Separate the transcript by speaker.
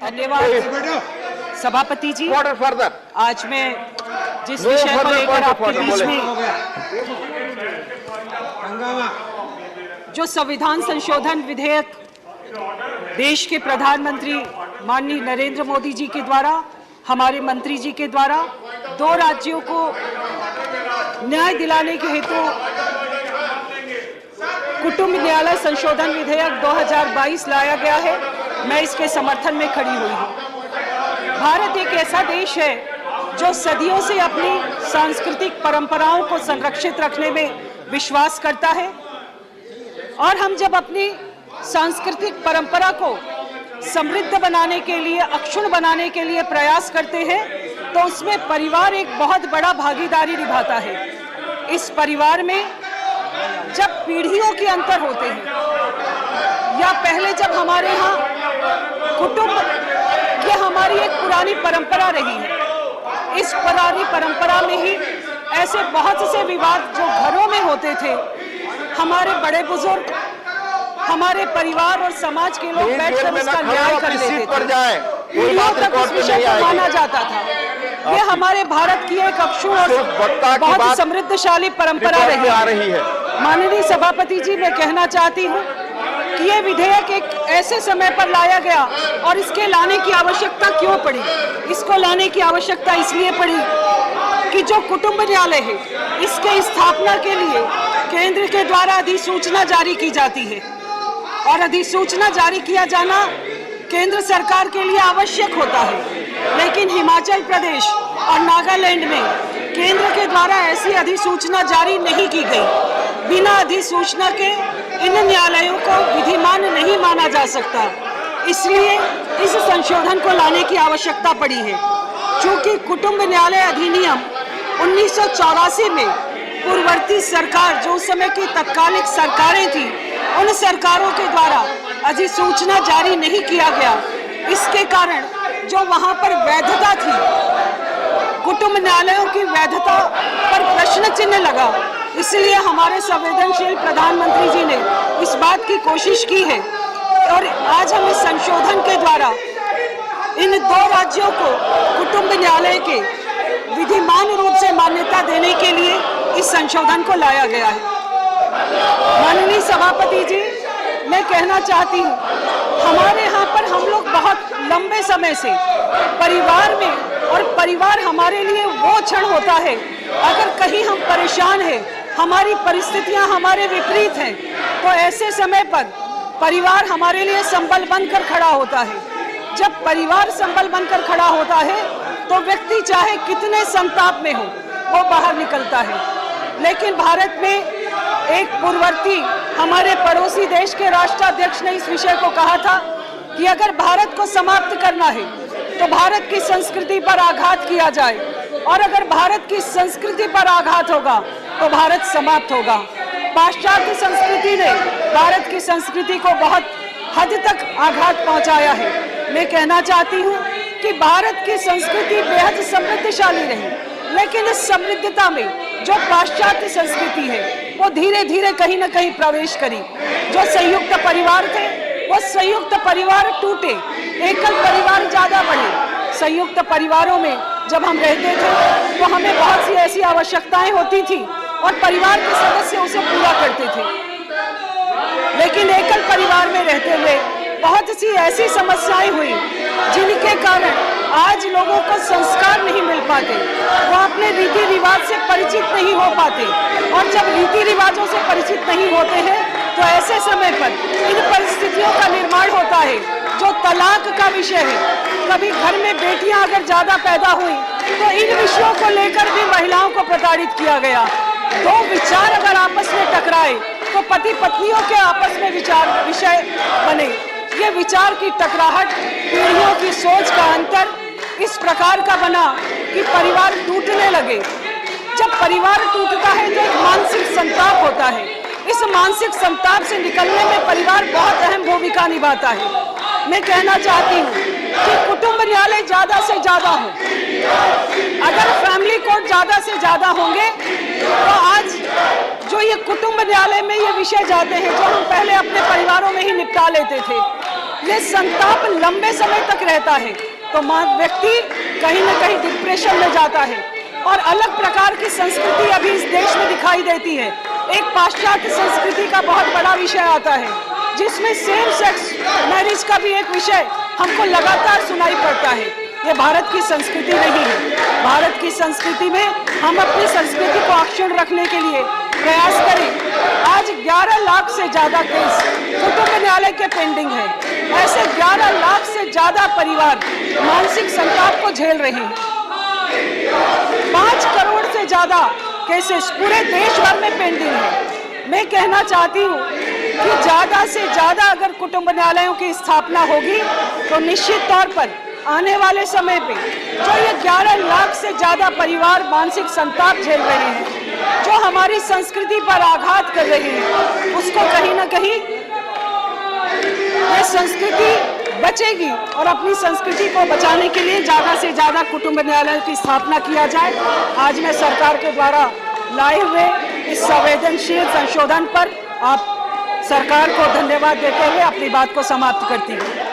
Speaker 1: धन्यवाद सभापति जी। आज मैं जिस विषय को लेकर आपके बीच में जो संविधान संशोधन विधेयक देश के प्रधानमंत्री माननीय नरेंद्र मोदी जी के द्वारा, हमारे मंत्री जी के द्वारा 2 राज्यों को न्याय दिलाने के हेतु कुटुंब न्यायालय संशोधन विधेयक 2022 लाया गया है, मैं इसके समर्थन में खड़ी हुई हूँ। भारत एक ऐसा देश है जो सदियों से अपनी सांस्कृतिक परंपराओं को संरक्षित रखने में विश्वास करता है, और हम जब अपनी सांस्कृतिक परंपरा को समृद्ध बनाने के लिए, अक्षुण्ण बनाने के लिए प्रयास करते हैं, तो उसमें परिवार एक बहुत बड़ा भागीदारी निभाता है। इस परिवार में जब पीढ़ियों के अंतर होते हैं, या पहले जब हमारे यहाँ कुटुंब, ये हमारी एक पुरानी परंपरा रही है, इस पुरानी परंपरा में ही ऐसे बहुत से विवाद जो घरों में होते थे, हमारे बड़े बुजुर्ग, हमारे परिवार और समाज के लोग बैठकर उसका न्याय कर लेते थे, पीढ़ियों तक उस विषय को माना जाता था। ये हमारे भारत की एक अक्षुण्ण और बहुत समृद्धशाली परंपरा रही है। माननीय सभापति जी, मैं कहना चाहती हूँ कि ये विधेयक एक ऐसे समय पर लाया गया, और इसके लाने की आवश्यकता क्यों पड़ी? इसको लाने की आवश्यकता इसलिए पड़ी कि जो कुटुंब न्यायालय है, इसके स्थापना के लिए केंद्र के द्वारा अधिसूचना जारी की जाती है, और अधिसूचना जारी किया जाना केंद्र सरकार के लिए आवश्यक होता है। लेकिन हिमाचल प्रदेश और नागालैंड में केंद्र के द्वारा ऐसी अधिसूचना जारी नहीं की गई। बिना अधिसूचना के इन न्यायालयों को विधिमान नहीं माना जा सकता, इसलिए इस संशोधन को लाने की आवश्यकता पड़ी है। चूंकि कुटुंब न्यायालय अधिनियम 1984 में पूर्ववर्ती सरकार, जो उस समय की तत्कालिक सरकारें थी, उन सरकारों के द्वारा अधिसूचना जारी नहीं किया गया। इसके कारण जो वहां पर वैधता थी, कुटुंब न्यायालयों की वैधता पर प्रश्न चिन्ह लगा। इसलिए हमारे संवेदनशील प्रधानमंत्री जी ने इस बात की कोशिश की है, और आज हम इस संशोधन के द्वारा इन 2 राज्यों को कुटुंब न्यायालय के विधिमान रूप से मान्यता देने के लिए इस संशोधन को लाया गया है। माननीय सभापति जी, मैं कहना चाहती हूँ, हमारे यहाँ पर हम लोग बहुत लंबे समय से परिवार में, और परिवार हमारे लिए वो क्षण होता है अगर कहीं हम परेशान हैं, हमारी परिस्थितियाँ हमारे विपरीत हैं, तो ऐसे समय पर परिवार हमारे लिए संबल बनकर खड़ा होता है। जब परिवार संबल बनकर खड़ा होता है तो व्यक्ति चाहे कितने संताप में हो, वो बाहर निकलता है। लेकिन भारत में एक पूर्ववर्ती हमारे पड़ोसी देश के राष्ट्राध्यक्ष ने इस विषय को कहा था कि अगर भारत को समाप्त करना है तो भारत की संस्कृति पर आघात किया जाए, और अगर भारत की संस्कृति पर आघात होगा तो भारत समाप्त होगा। पाश्चात्य संस्कृति ने भारत की संस्कृति को बहुत हद तक आघात पहुंचाया है। मैं कहना चाहती हूं कि भारत की संस्कृति बेहद समृद्धशाली रही, लेकिन इस समृद्धता में जो पाश्चात्य संस्कृति है, वो धीरे धीरे कहीं न कहीं प्रवेश करी। जो संयुक्त परिवार थे, वो संयुक्त परिवार टूटे, एकल परिवार ज्यादा बढ़े। संयुक्त परिवारों में जब हम रहते थे तो हमें बहुत सी ऐसी आवश्यकताएं होती थी, और परिवार के सदस्य उसे पूरा करते थे। लेकिन एकल परिवार में रहते हुए बहुत सी ऐसी समस्याएं हुई जिनके कारण आज लोगों को संस्कार नहीं मिल पाते, वो अपने रीति रिवाज से परिचित नहीं हो पाते, और जब रीति रिवाजों से परिचित नहीं होते हैं तो ऐसे समय पर इन परिस्थितियों का निर्माण होता है जो तलाक का विषय है। कभी घर में बेटियां अगर ज्यादा पैदा हुई तो इन विषयों को लेकर भी महिलाओं को प्रताड़ित किया गया। 2 विचार अगर आपस में टकराए तो पति पत्नियों के आपस में विषय बने। ये विचार की टकराहट, पीढ़ियों की सोच का अंतर इस प्रकार का बना कि परिवार टूटने लगे। जब परिवार टूटता है तो एक मानसिक संताप होता है। इस मानसिक संताप से निकलने में परिवार बहुत अहम भूमिका निभाता है। मैं कहना चाहती हूँ कि कुटुंब न्यायालय ज्यादा से ज्यादा हो। अगर फैमिली कोर्ट ज्यादा से ज्यादा होंगे तो आज जो ये कुटुंब न्यायालय में ये विषय जाते हैं जो हम पहले अपने परिवारों में ही निपटा लेते थे, ये संताप लंबे समय तक रहता है तो व्यक्ति कहीं ना कहीं डिप्रेशन में जाता है। और अलग प्रकार की संस्कृति अभी इस देश में दिखाई देती है। एक पाश्चात्य संस्कृति का बहुत बड़ा विषय आता है, जिसमें सेम सेक्स मैरिज का भी एक विषय हमको लगातार सुनाई पड़ता है। ये भारत की संस्कृति नहीं है। भारत की संस्कृति में हम अपनी संस्कृति को अक्षुण्ण रखने के लिए प्रयास करें। आज 11 लाख से ज्यादा केस कुटुंब न्यायालय के पेंडिंग है। ऐसे 11 लाख से ज्यादा परिवार मानसिक संताप को झेल रहे हैं। 5 करोड़ से ज्यादा केसेस पूरे देश भर में पेंडिंग है। मैं कहना चाहती हूँ कि ज्यादा से ज्यादा अगर कुटुंब न्यायालयों की स्थापना होगी तो निश्चित तौर पर आने वाले समय पे जो ये 11 लाख से ज्यादा परिवार मानसिक संताप झेल रहे हैं, जो हमारी संस्कृति पर आघात कर रहे हैं, उसको कहीं ना कहीं ये संस्कृति बचेगी। और अपनी संस्कृति को बचाने के लिए ज्यादा से ज्यादा कुटुंब न्यायालय की स्थापना किया जाए। आज मैं सरकार के द्वारा लाए हुए इस संवेदनशील संशोधन पर आप सरकार को धन्यवाद देते हुए अपनी बात को समाप्त करती हूँ।